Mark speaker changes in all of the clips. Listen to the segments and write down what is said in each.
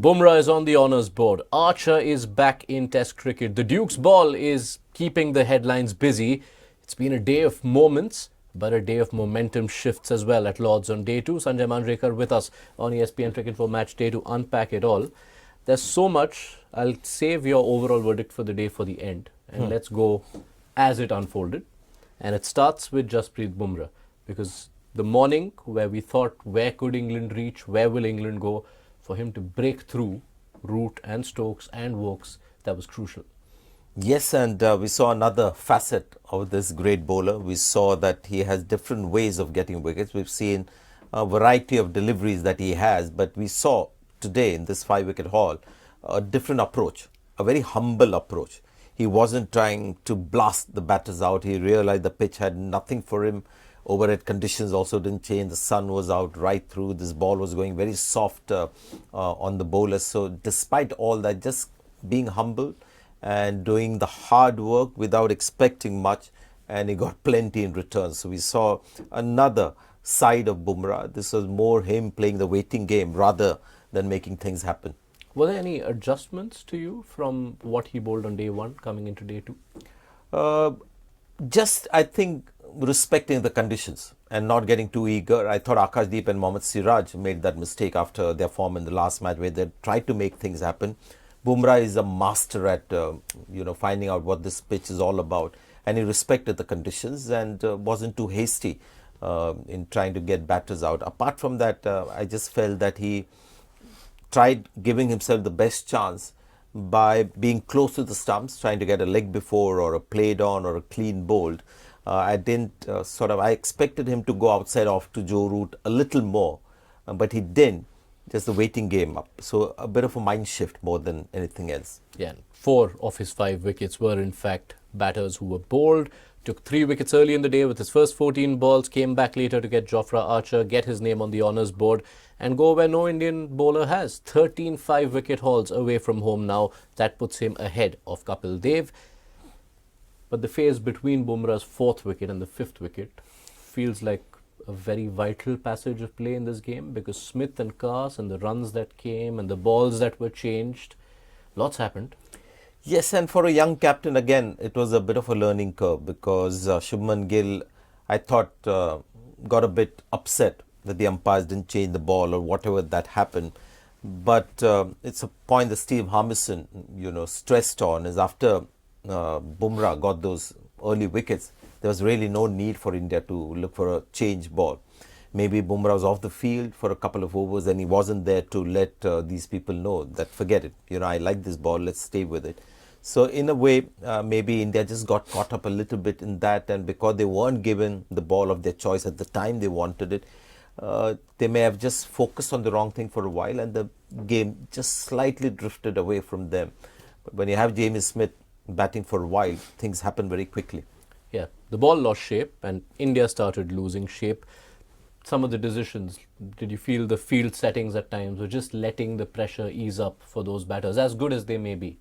Speaker 1: Bumrah is on the honours board. Archer is back in Test cricket. The Duke's ball is keeping the headlines busy. It's been a day of moments, but a day of momentum shifts as well at Lord's on day 2. Sanjay Manjrekar with us on ESPN Cricinfo Match Day to unpack it all. There's so much. I'll save your overall verdict for the day for the end. And let's go as it unfolded. And it starts with Jasprit Bumrah. Because the morning where we thought, where could England reach? Where will England go? For him to break through Root and Stokes and Wokes, that was crucial.
Speaker 2: Yes, and we saw another facet of this great bowler. We saw that he has different ways of getting wickets. We've seen a variety of deliveries that he has, but we saw today in this 5-wicket haul a different approach, a very humble approach. He wasn't trying to blast the batters out. He realized the pitch had nothing for him. Overhead conditions also didn't change. The sun was out right through. This ball was going very soft on the bowlers. So despite all that, just being humble and doing the hard work without expecting much, and he got plenty in return. So we saw another side of Bumrah. This was more him playing the waiting game rather than making things happen.
Speaker 1: Were there any adjustments to you from what he bowled on day 1 coming into day 2?
Speaker 2: Just, I think, respecting the conditions and not getting too eager. I thought Akashdeep and Mohammad Siraj made that mistake after their form in the last match where they tried to make things happen. Bumrah is a master at finding out what this pitch is all about, and he respected the conditions and wasn't too hasty in trying to get batters out. Apart from that, I just felt that he tried giving himself the best chance by being close to the stumps, trying to get a leg before or a played on or a clean bowled. I expected him to go outside off to Joe Root a little more, but he didn't. Just the waiting game up. So a bit of a mind shift more than anything else.
Speaker 1: Yeah, 4 of his 5 wickets were in fact batters who were bowled. Took 3 wickets early in the day with his first 14 balls, came back later to get Jofra Archer, get his name on the honours board and go where no Indian bowler has. 13 5-wicket hauls away from home now. That puts him ahead of Kapil Dev. But the phase between Bumrah's 4th wicket and the 5th wicket feels like a very vital passage of play in this game, because Smith and Kaas and the runs that came and the balls that were changed, lots happened.
Speaker 2: Yes, and for a young captain, again, it was a bit of a learning curve, because Shubman Gill, I thought, got a bit upset that the umpires didn't change the ball or whatever that happened. But it's a point that Steve Harmison, stressed on, is after Bumrah got those early wickets, there was really no need for India to look for a change ball. Maybe Bumrah was off the field for a couple of overs and he wasn't there to let these people know that forget it. I like this ball, let's stay with it. So in a way, maybe India just got caught up a little bit in that, and because they weren't given the ball of their choice at the time they wanted it, they may have just focused on the wrong thing for a while and the game just slightly drifted away from them. But when you have Jamie Smith batting for a while, things happen very quickly.
Speaker 1: Yeah, the ball lost shape and India started losing shape. Some of the decisions, did you feel the field settings at times were just letting the pressure ease up for those batters, as good as they may be?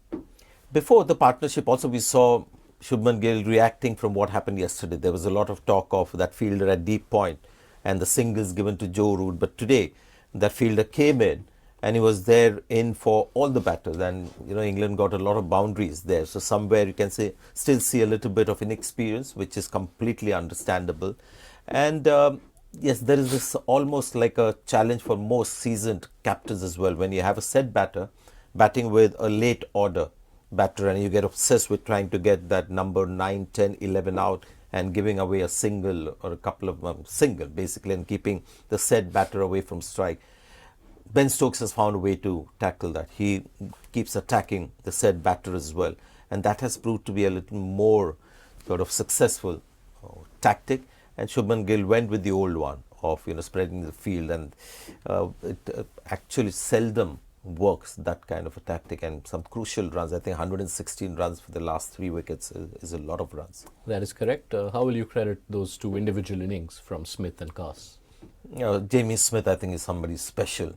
Speaker 2: Before the partnership, also we saw Shubman Gill reacting from what happened yesterday. There was a lot of talk of that fielder at deep point and the singles given to Joe Root. But today, that fielder came in and he was there in for all the batters. And, England got a lot of boundaries there. So somewhere you can still see a little bit of inexperience, which is completely understandable. And yes, there is this almost like a challenge for most seasoned captains as well. When you have a set batter batting with a late order batter and you get obsessed with trying to get that number 9, 10, 11 out and giving away a single or a couple of single basically, and keeping the set batter away from strike. Ben Stokes has found a way to tackle that. He keeps attacking the set batter as well, and that has proved to be a little more sort of successful tactic. And Shubman Gill went with the old one of spreading the field, and it actually seldom works, that kind of a tactic, and some crucial runs. I think 116 runs for the last 3 wickets is a lot of runs.
Speaker 1: That is correct. How will you credit those 2 individual innings from Smith and Kaas?
Speaker 2: Jamie Smith, I think, is somebody special.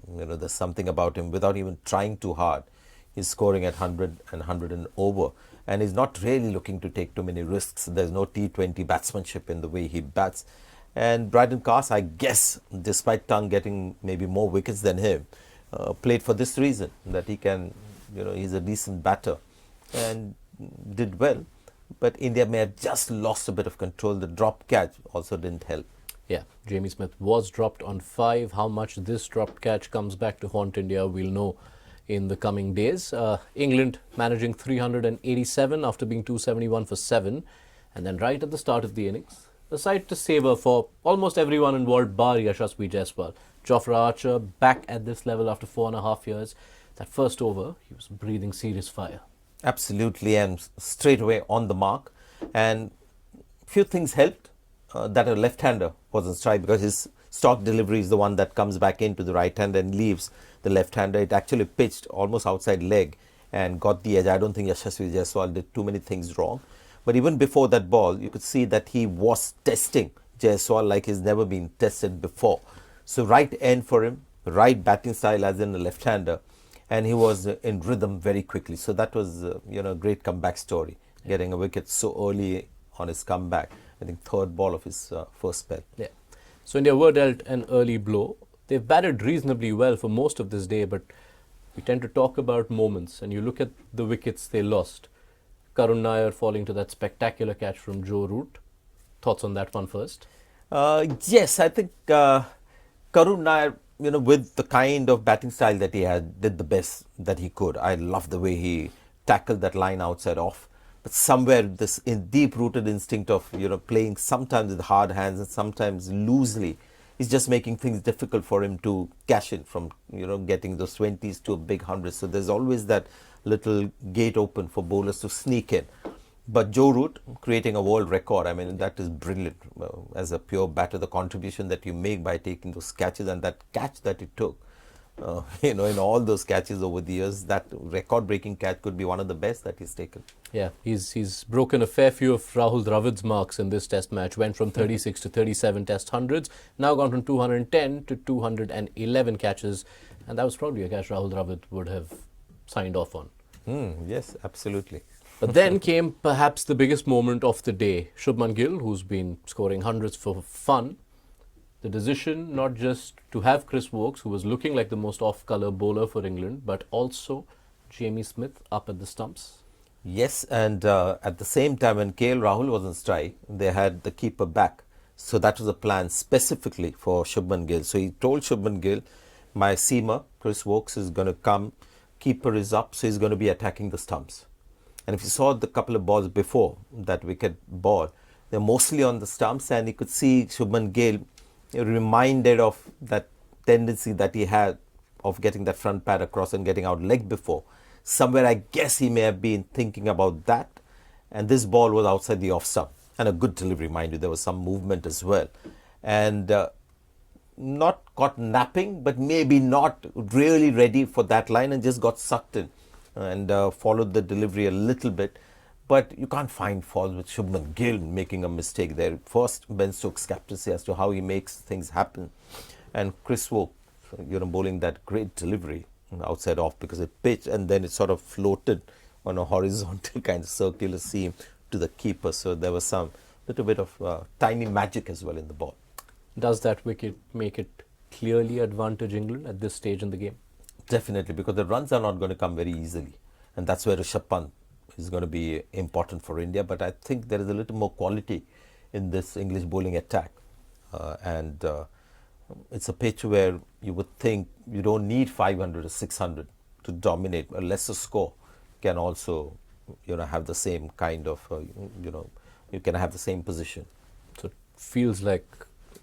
Speaker 2: There's something about him without even trying too hard. He's scoring at 100 and 100 and over, and he's not really looking to take too many risks. There's no T20 batsmanship in the way he bats. And Brydon Kaas, I guess, despite Tongue getting maybe more wickets than him, played for this reason, that he can, he's a decent batter and did well. But India may have just lost a bit of control. The drop catch also didn't help.
Speaker 1: Yeah, Jamie Smith was dropped on 5. How much this dropped catch comes back to haunt India, we'll know in the coming days. England managing 387 after being 271 for 7. And then right at the start of the innings, a sight to savour for almost everyone involved bar Yashasvi Jaiswal. Jofra Archer back at this level after 4.5 years. That first over, he was breathing serious fire.
Speaker 2: Absolutely, and straight away on the mark. And few things helped that a left-hander was on strike, because his stock delivery is the one that comes back into the right hand and leaves the left-hander. It actually pitched almost outside leg and got the edge. I don't think Yashasvi Jaiswal did too many things wrong. But even before that ball, you could see that he was testing Jaiswal like he's never been tested before. So right end for him, right batting style as in a left-hander, and he was in rhythm very quickly. So that was, a great comeback story, getting a wicket so early on his comeback. I think third ball of his first spell.
Speaker 1: Yeah. So India were dealt an early blow. They've batted reasonably well for most of this day, but we tend to talk about moments, and you look at the wickets they lost. Karun Nair falling to that spectacular catch from Joe Root. Thoughts on that one first?
Speaker 2: Yes, I think Karun Nair, with the kind of batting style that he had, did the best that he could. I love the way he tackled that line outside off. But somewhere this deep-rooted instinct of, playing sometimes with hard hands and sometimes loosely is just making things difficult for him to cash in from, getting those 20s to a big 100. So there's always that little gate open for bowlers to sneak in. But Joe Root creating a world record, I mean, that is brilliant. As a pure batter, the contribution that you make by taking those catches, and that catch that he took, in all those catches over the years, that record-breaking catch could be one of the best that he's taken.
Speaker 1: Yeah, he's broken a fair few of Rahul Dravid's marks in this test match. Went from 36 to 37 test hundreds, now gone from 210 to 211 catches. And that was probably a catch Rahul Dravid would have signed off on.
Speaker 2: Yes, absolutely.
Speaker 1: But then came perhaps the biggest moment of the day. Shubman Gill, who's been scoring hundreds for fun. The decision not just to have Chris Woakes, who was looking like the most off-colour bowler for England, but also Jamie Smith up at the stumps.
Speaker 2: Yes, and at the same time when KL Rahul was on strike, they had the keeper back. So that was a plan specifically for Shubman Gill. So he told Shubman Gill, my seamer, Chris Woakes, is going to come, keeper is up, so he's going to be attacking the stumps. And if you saw the couple of balls before that wicket ball, they're mostly on the stumps, and you could see Shubman Gill reminded of that tendency that he had of getting that front pad across and getting out leg before. Somewhere I guess he may have been thinking about that, and this ball was outside the off stump, and a good delivery, mind you. There was some movement as well, and not caught napping, but maybe not really ready for that line and just got sucked in and followed the delivery a little bit. But you can't find fault with Shubman Gill making a mistake there. First, Ben Stokes' captaincy as to how he makes things happen. And Chris Woakes, bowling that great delivery outside off, because it pitched and then it sort of floated on a horizontal kind of circular seam to the keeper. So there was some little bit of tiny magic as well in the ball.
Speaker 1: Does that wicket make it clearly advantage England at this stage in the game?
Speaker 2: Definitely, because the runs are not going to come very easily. And that's where Rishabh Pant is going to be important for India. But I think there is a little more quality in this English bowling attack. And it's a pitch where you would think you don't need 500 or 600 to dominate. A lesser score can also, have the same kind of, you can have the same position.
Speaker 1: So it feels like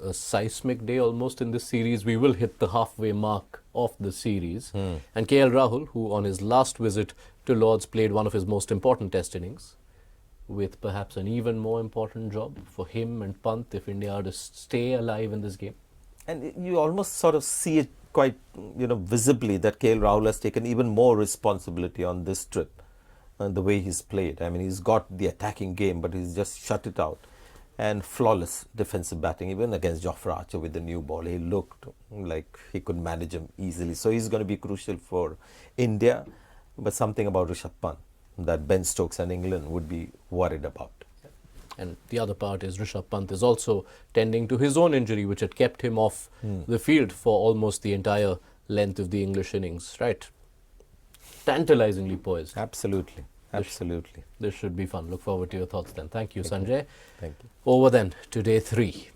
Speaker 1: a seismic day almost in this series. We will hit the halfway mark of the series. And KL Rahul, who on his last visit to Lord's played one of his most important test innings, with perhaps an even more important job for him and Pant if India are to stay alive in this game.
Speaker 2: And you almost sort of see it quite, visibly that KL Rahul has taken even more responsibility on this trip. And the way he's played. I mean, he's got the attacking game, but he's just shut it out. And flawless defensive batting, even against Jofra Archer with the new ball. He looked like he could manage him easily. So he's going to be crucial for India. But something about Rishabh Pant that Ben Stokes and England would be worried about.
Speaker 1: And the other part is Rishabh Pant is also tending to his own injury, which had kept him off the field for almost the entire length of the English innings, right? Tantalizingly poised.
Speaker 2: Absolutely. Absolutely.
Speaker 1: This should be fun. Look forward to your thoughts then. Thank you, Sanjay.
Speaker 2: Thank you.
Speaker 1: Over then to day 3.